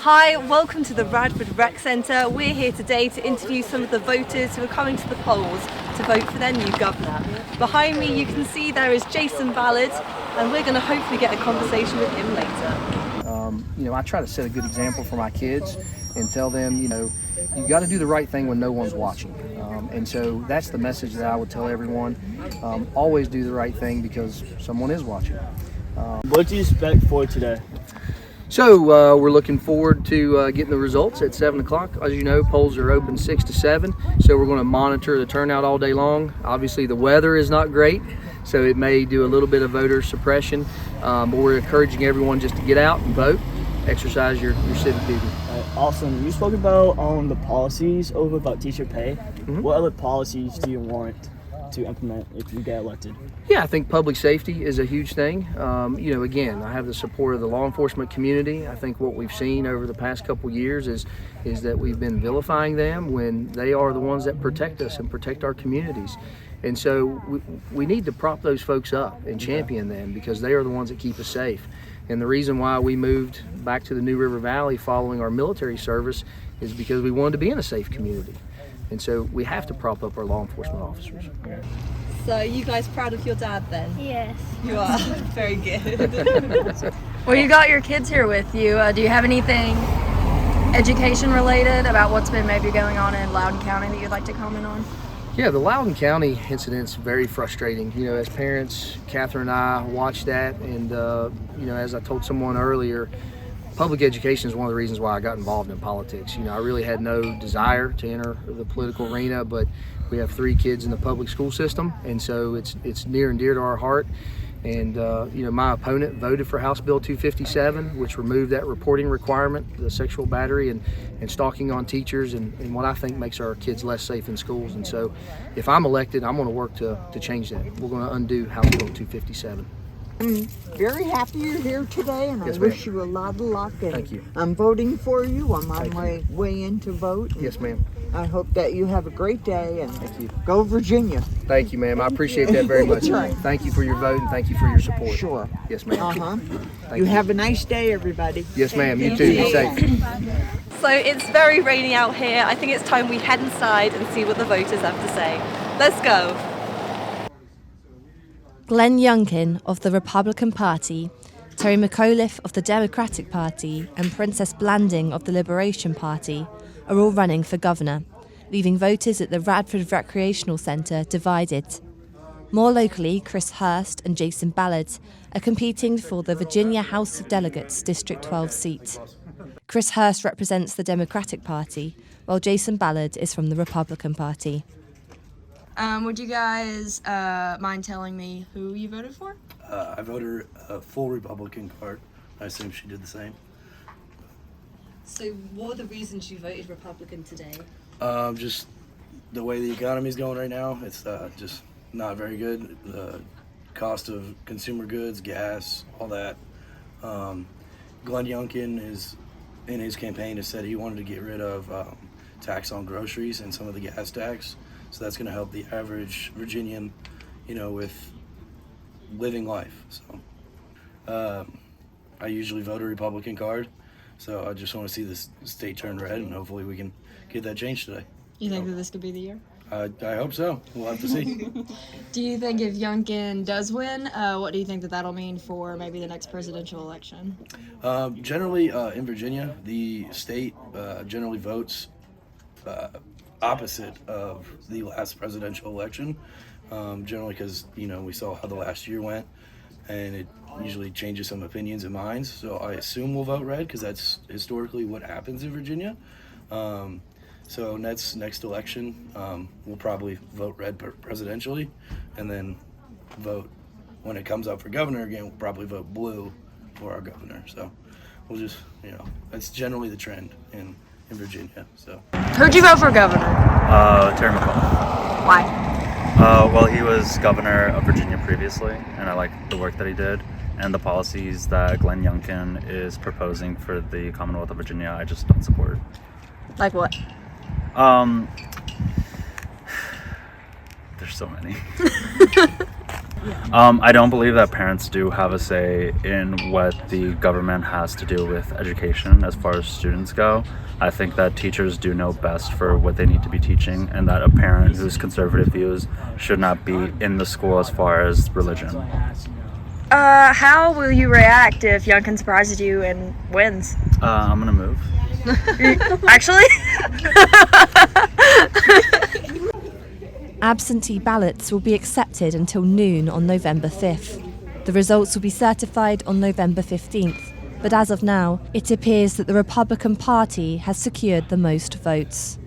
Hi, welcome to the Radford Rec Centre. We're here today to interview some of the voters who are coming to the polls to vote for their new governor. Behind me you can see there is Jason Ballard, and we're going to hopefully get a conversation with him later. I try to set a good example for my kids and tell them, you got to do the right thing when no one's watching. And so that's the message that I would tell everyone. Always do the right thing because someone is watching. What do you expect for today? So we're looking forward to getting the results at 7 o'clock. As you know, polls are open 6 to 7, so we're going to monitor the turnout all day long. Obviously, the weather is not great, so it may do a little bit of voter suppression, but we're encouraging everyone just to get out and vote, exercise your civic duty. Awesome. You spoke about the policies over about teacher pay. Mm-hmm. What other policies do you want to implement if you get elected? Yeah, I think public safety is a huge thing. Again, I have the support of the law enforcement community. I think what we've seen over the past couple years is that we've been vilifying them when they are the ones that protect us and protect our communities. And so we need to prop those folks up and champion them because they are the ones that keep us safe. And the reason why we moved back to the New River Valley following our military service is because we wanted to be in a safe community. And so we have to prop up our law enforcement officers. So are you guys proud of your dad then? Yes. You are? Very good. Well, you got your kids here with you. Do you have anything education related about what's been maybe going on in Loudoun County that you'd like to comment on? Yeah, the Loudoun County incident's very frustrating. As parents, Catherine and I watched that, and as I told someone earlier, public education is one of the reasons why I got involved in politics. I really had no desire to enter the political arena, but we have 3 kids in the public school system, and so it's near and dear to our heart. And my opponent voted for House Bill 257, which removed that reporting requirement, the sexual battery and stalking on teachers, and what I think makes our kids less safe in schools. And so if I'm elected, I'm going to work to change that. We're going to undo House Bill 257. I'm very happy you're here today, and Yes, I ma'am. wish you a lot of luck. And Thank you. I'm voting for you. I'm on Thank my way in to vote. Yes, ma'am. I hope that you have a great day, and Thank you. go Virginia. Thank you, ma'am. I appreciate that very much. That's right. Thank you for your vote, and thank you for your support. Sure. Yes, ma'am. Uh-huh. Thank You have a nice day, everybody. Yes, ma'am. You too. Be safe. So it's very rainy out here. I think it's time we head inside and see what the voters have to say. Let's go. Glenn Youngkin of the Republican Party, Terry McAuliffe of the Democratic Party, and Princess Blanding of the Liberation Party are all running for governor, leaving voters at the Radford Recreational Centre divided. More locally, Chris Hurst and Jason Ballard are competing for the Virginia House of Delegates District 12 seat. Chris Hurst represents the Democratic Party, while Jason Ballard is from the Republican Party. Would you guys mind telling me who you voted for? I voted a full Republican card. I assume she did the same. So what are the reasons you voted Republican today? Just the way the economy's going right now, it's just not very good. The cost of consumer goods, gas, all that. Glenn Youngkin is in his campaign has said he wanted to get rid of tax on groceries and some of the gas tax. So that's going to help the average Virginian, with living life. So I usually vote a Republican card. So I just want to see this state turn red, and hopefully we can get that changed today. You think that this could be the year? I hope so. We'll have to see. Do you think if Youngkin does win, what do you think that'll mean for maybe the next presidential election? Generally, in Virginia, the state generally votes opposite of the last presidential election. Generally because, we saw how the last year went, and it usually changes some opinions and minds. So I assume we'll vote red because that's historically what happens in Virginia. So next election, we'll probably vote red presidentially, and then vote when it comes up for governor again. We'll probably vote blue for our governor. So we'll just, that's generally the trend in Virginia. So Who'd you vote for governor? Terry McAuliffe. Why? Well, he was governor of Virginia previously, and I like the work that he did, and the policies that Glenn Youngkin is proposing for the Commonwealth of Virginia, I just don't support. Like what? There's so many. I don't believe that parents do have a say in what the government has to do with education as far as students go. I think that teachers do know best for what they need to be teaching, and that a parent whose conservative views should not be in the school as far as religion. How will you react if Youngkin surprises you and wins? I'm gonna move. Actually? Absentee ballots will be accepted until noon on November 5th. The results will be certified on November 15th, but as of now, it appears that the Republican Party has secured the most votes.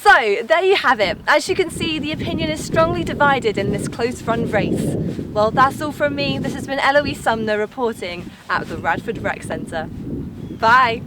So, there you have it. As you can see, the opinion is strongly divided in this close-run race. Well, that's all from me. This has been Eloise Sumner reporting at the Radford Rec Centre. Bye!